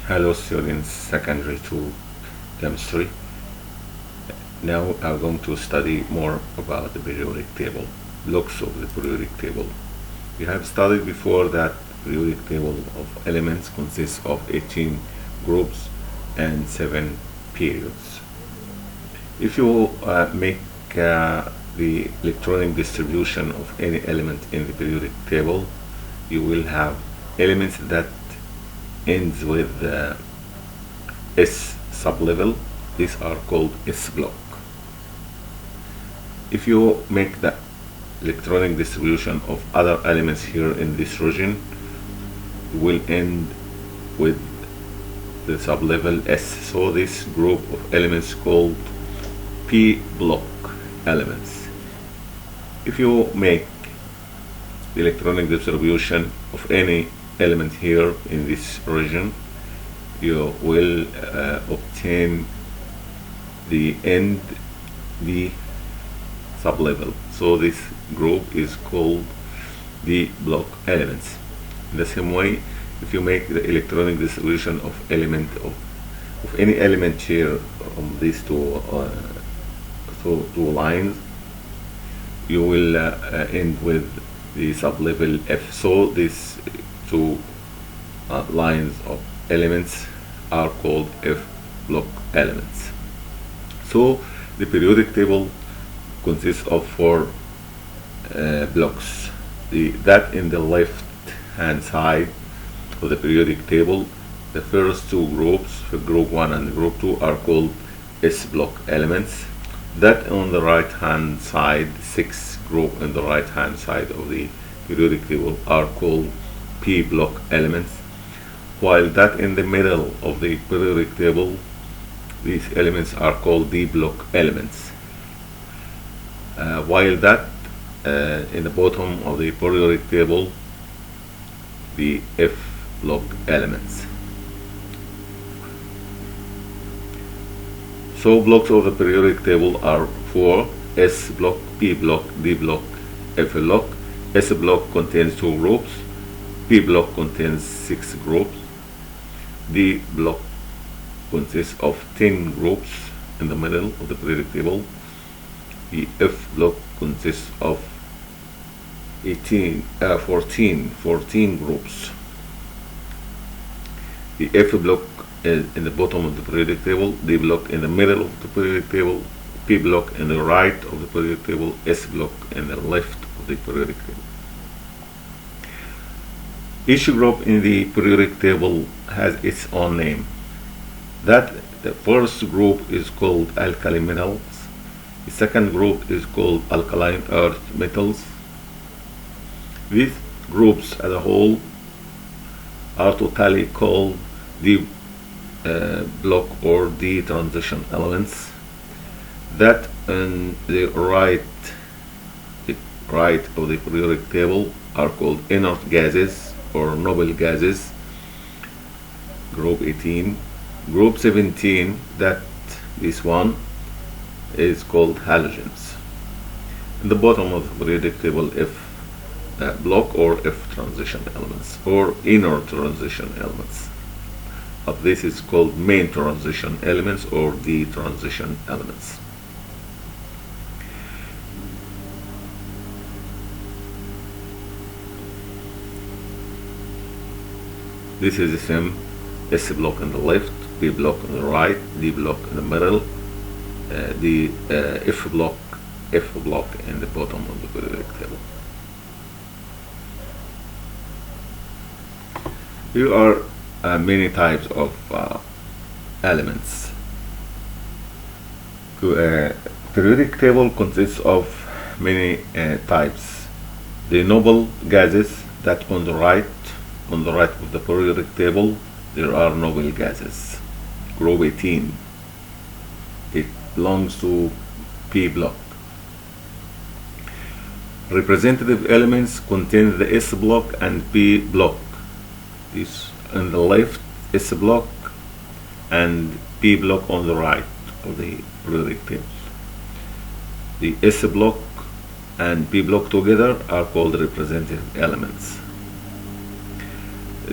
Hello students, secondary 2 chemistry. Now we are going to study more about the periodic table, blocks of the periodic table. We have studied before that periodic table of elements consists of 18 groups and 7 periods. If you make the electronic distribution of any element in the periodic table, you will have elements that ends with S sublevel. These are called S block. If you make the electronic distribution of other elements here in this region, you will end with the sublevel S. So this group of elements called P block elements. If you make the electronic distribution of any element here in this region, you will obtain the end D sublevel. So this group is called D block elements. In the same way, if you make the electronic distribution of any element here on these two lines, you will end with the sublevel F. So these two lines of elements are called F block elements. So the periodic table consists of 4 blocks. That in the left hand side of the periodic table, the first 2 groups, for group 1 and group 2, are called S block elements. That on the right hand side, 6 group on the right hand side of the periodic table are called P block elements, while that in the middle of the periodic table, these elements are called D block elements, while that in the bottom of the periodic table, the F block elements. So blocks of the periodic table are 4: S block, P block, D block, F block. S block contains 2 groups, P block contains 6 groups, D block consists of 10 groups in the middle of the periodic table. The F block consists of 14 groups. The F block is in the bottom of the periodic table, D block in the middle of the periodic table, P block in the right of the periodic table, S block in the left of the periodic table. Each group in the periodic table has its own name. That the first group is called alkali metals. The second group is called alkaline earth metals. These groups as a whole are totally called D block or D transition elements. That in the right of the periodic table are called inert gases or noble gases, group 18. Group 17, that this one is called halogens. In the bottom of the periodic table, F block or F transition elements or inner transition elements. But this is called main transition elements or D transition elements. This is the same: S block on the left, P block on the right, D block in the middle, F block in the bottom of the periodic table. Here are many types of elements. Periodic table consists of many types. The noble gases, that on the right of the periodic table, there are noble gases. Group 18, it belongs to P block. Representative elements contain the S block and P block. This on the left, S block, and P block on the right of the periodic table. The S block and P block together are called representative elements.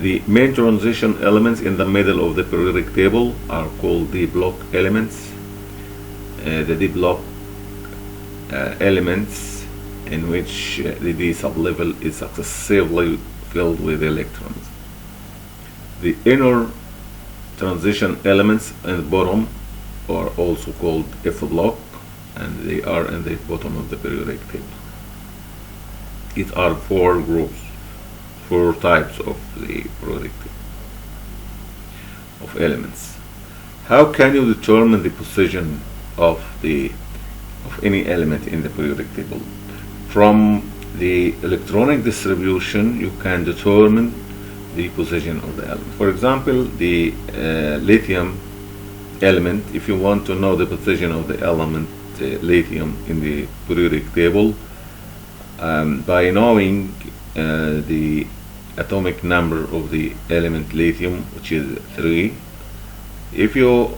The main transition elements in the middle of the periodic table are called d block elements. The d block elements in which the d sublevel is successively filled with electrons. The inner transition elements in the bottom are also called F block, and they are in the bottom of the periodic table. It are four groups, four types of the periodic table of elements. How can you determine the position of any element in the periodic table? From the electronic distribution, you can determine the position of the element. For example, the lithium element, if you want to know the position of the element lithium in the periodic table, by knowing the atomic number of the element lithium, which is 3, if you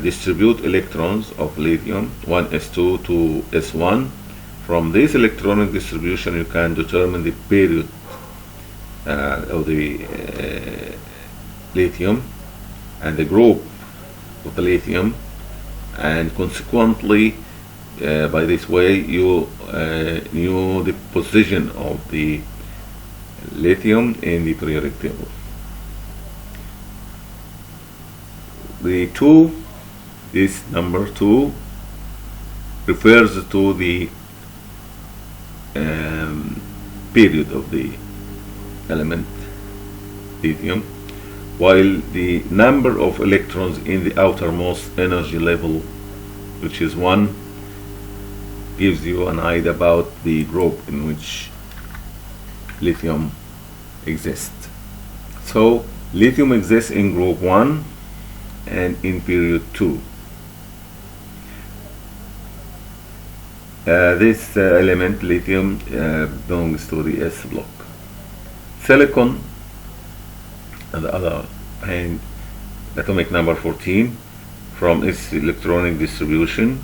distribute electrons of lithium 1s2 to s1, from this electronic distribution you can determine the period of the lithium and the group of the lithium, and consequently by this way you know the position of the lithium in the periodic table. The 2, this number 2 refers to the period of the element lithium, while the number of electrons in the outermost energy level, which is 1, gives you an idea about the group in which lithium exists. So lithium exists in group 1 and in period 2. This element lithium belongs to the S block. Silicon, on the other hand, atomic number 14, from its electronic distribution.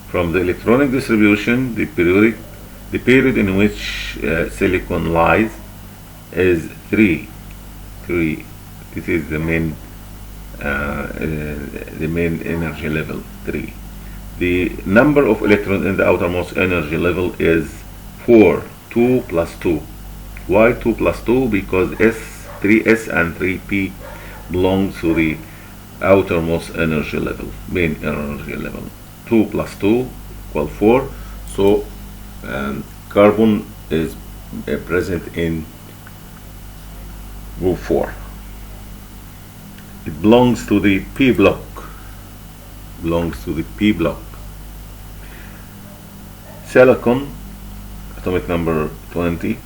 From the electronic distribution, the period in which silicon lies is 3. This is the main energy level, 3. The number of electrons in the outermost energy level is 4, 2 plus 2. Why 2 plus 2? Because 3s and 3p belongs to the outermost energy level, main energy level. 2 plus 2 equals 4. So carbon is present in group 4. It belongs to the p block. Silicon, atomic number 20.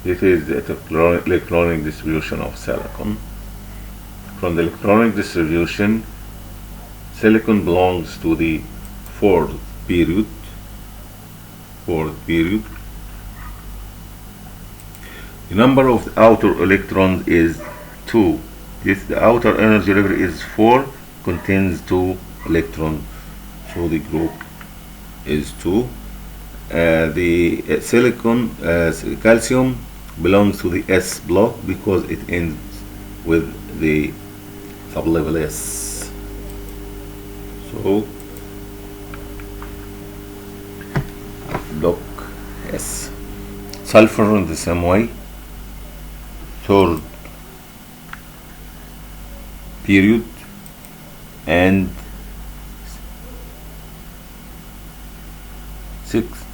This is the electronic distribution of silicon. From the electronic distribution, silicon belongs to the fourth period. The number of the outer electrons is 2. The outer energy level is 4, contains 2 electrons, so the group is 2. The calcium belongs to the S block because it ends with the sublevel S. So block S. Sulfur in the same way, third period, and 6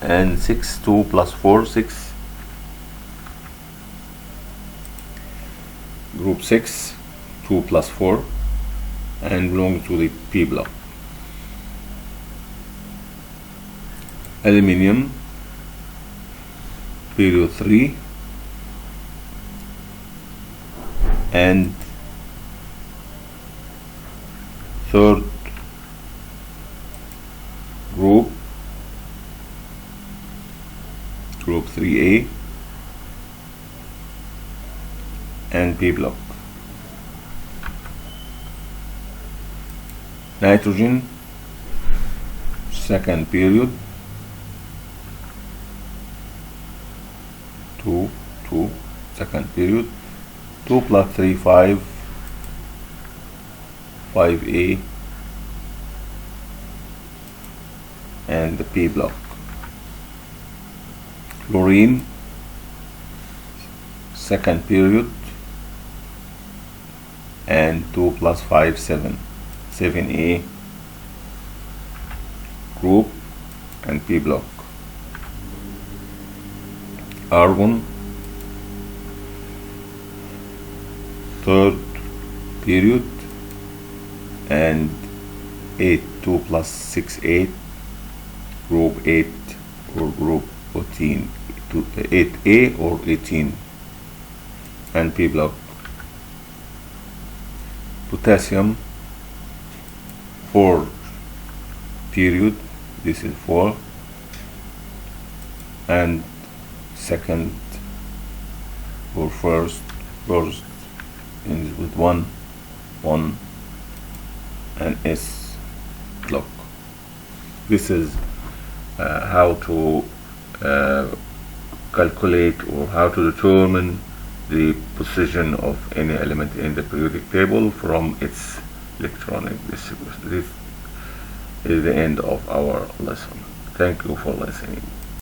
and 6, 2 plus 4, 6. Group 6, 2 plus 4, and belongs to the P block. Aluminium, period 3, and third group 3A and P block. Nitrogen, second period, 2 2 second period. 2 plus 3 5 5A and the P block. Chlorine second period and 2 plus 5 7 7A group and P block. Argon third period and 8 2 plus 6 8 group 8 or group 14 8A or 18 and P block. Potassium 4 period, this is 4 and second or first ends with 1 and S block. This is how to calculate or how to determine the position of any element in the periodic table from its electronic distribution. This is the end of our lesson. Thank you for listening.